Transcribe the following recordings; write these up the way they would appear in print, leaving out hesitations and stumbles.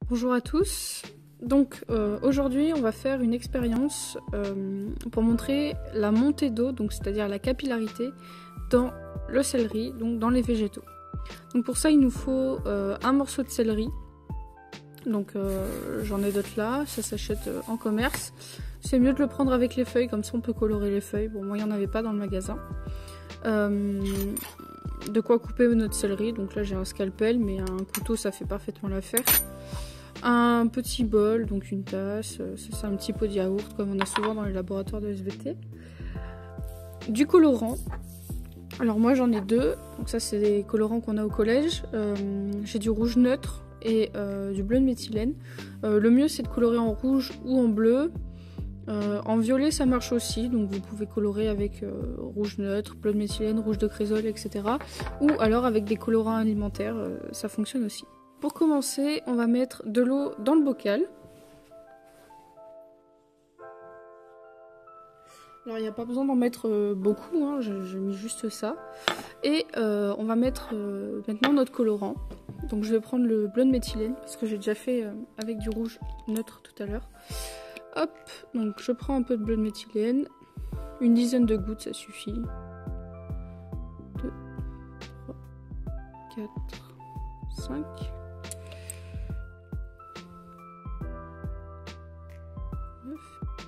Bonjour à tous. Donc aujourd'hui on va faire une expérience pour montrer la montée d'eau, donc c'est-à-dire la capillarité dans le céleri, donc dans les végétaux. Donc pour ça il nous faut un morceau de céleri. Donc j'en ai d'autres là, ça s'achète en commerce. C'est mieux de le prendre avec les feuilles, comme ça on peut colorer les feuilles. Bon, moi il n'y en avait pas dans le magasin. De quoi couper notre céleri, donc là j'ai un scalpel, mais un couteau ça fait parfaitement l'affaire. Un petit bol, donc une tasse, ça c'est un petit pot de yaourt comme on a souvent dans les laboratoires de SVT. Du colorant, alors moi j'en ai deux, donc ça c'est des colorants qu'on a au collège. J'ai du rouge neutre et du bleu de méthylène. Le mieux c'est de colorer en rouge ou en bleu. En violet ça marche aussi, donc vous pouvez colorer avec rouge neutre, bleu de méthylène, rouge de chrysol, etc. Ou alors avec des colorants alimentaires, ça fonctionne aussi. Pour commencer, on va mettre de l'eau dans le bocal. Alors il n'y a pas besoin d'en mettre beaucoup, hein, j'ai mis juste ça. Et on va mettre maintenant notre colorant. Donc je vais prendre le bleu de méthylène, parce que j'ai déjà fait avec du rouge neutre tout à l'heure. Hop, donc je prends un peu de bleu de méthylène, une dizaine de gouttes ça suffit. 2, 3, 4, 5.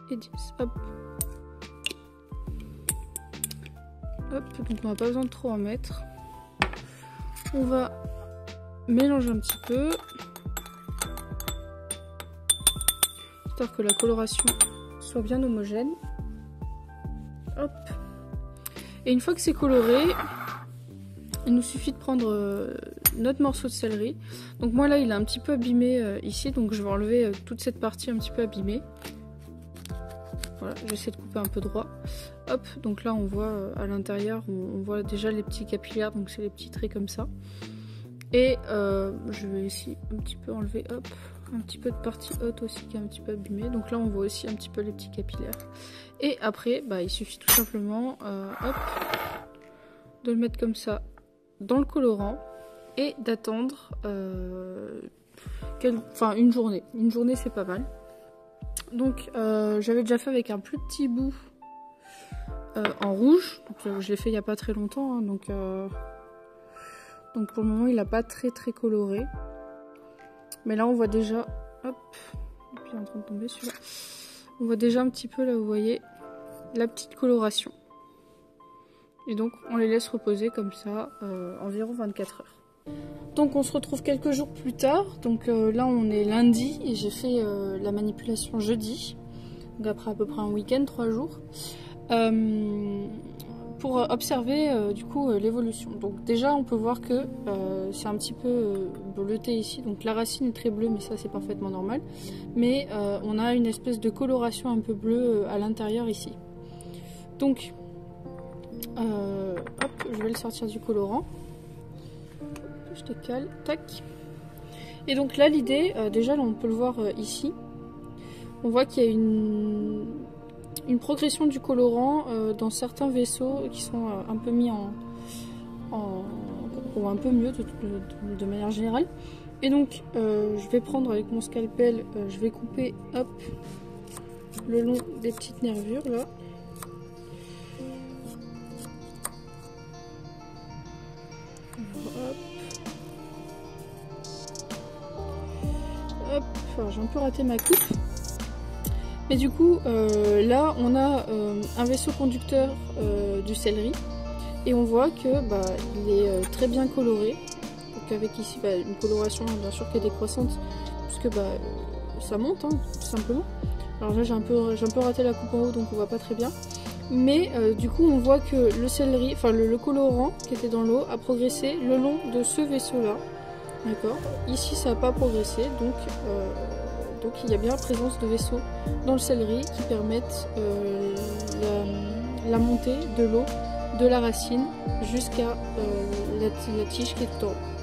Et 10, hop. Hop, donc on n'a pas besoin de trop en mettre. On va mélanger un petit peu, histoire que la coloration soit bien homogène. Hop. Et une fois que c'est coloré, il nous suffit de prendre notre morceau de céleri. Donc moi là il est un petit peu abîmé ici, donc je vais enlever toute cette partie un petit peu abîmée. Voilà, j'essaie de couper un peu droit. Hop, donc là on voit à l'intérieur, on voit déjà les petits capillaires, donc c'est les petits traits comme ça. Et je vais ici un petit peu enlever, hop, un petit peu de partie haute aussi qui est un petit peu abîmée. Donc là on voit aussi un petit peu les petits capillaires. Et après, bah, il suffit tout simplement, hop, de le mettre comme ça dans le colorant et d'attendre une journée. Une journée c'est pas mal. Donc j'avais déjà fait avec un plus petit bout en rouge, donc, je l'ai fait il n'y a pas très longtemps, hein, donc pour le moment il n'a pas très coloré. Mais là on voit déjà, hop, et puis il est en train de tomber celui-là. On voit déjà un petit peu là, vous voyez, la petite coloration. Et donc on les laisse reposer comme ça environ 24 heures. Donc on se retrouve quelques jours plus tard, donc là on est lundi et j'ai fait la manipulation jeudi, donc après à peu près un week-end, 3 jours, pour observer du coup l'évolution. Donc déjà on peut voir que c'est un petit peu bleuté ici, donc la racine est très bleue mais ça c'est parfaitement normal, mais on a une espèce de coloration un peu bleue à l'intérieur ici. Donc hop, je vais le sortir du colorant. Je décale, tac. Et donc là l'idée, déjà là on peut le voir ici, on voit qu'il y a une progression du colorant dans certains vaisseaux qui sont un peu mis ou un peu mieux de manière générale. Et donc je vais prendre avec mon scalpel, je vais couper, hop, le long des petites nervures là. Hop, j'ai un peu raté ma coupe. Mais du coup, là, on a un vaisseau conducteur du céleri. Et on voit que il est très bien coloré. Donc avec ici une coloration bien sûr qui est décroissante, puisque ça monte, hein, tout simplement. Alors là, j'ai un peu raté la coupe en haut, donc on voit pas très bien. Mais du coup, on voit que le céleri, enfin le colorant qui était dans l'eau a progressé le long de ce vaisseau-là. D'accord. Ici, ça n'a pas progressé, donc il y a bien la présence de vaisseaux dans le céleri qui permettent la montée de l'eau de la racine jusqu'à la tige qui est tout en haut.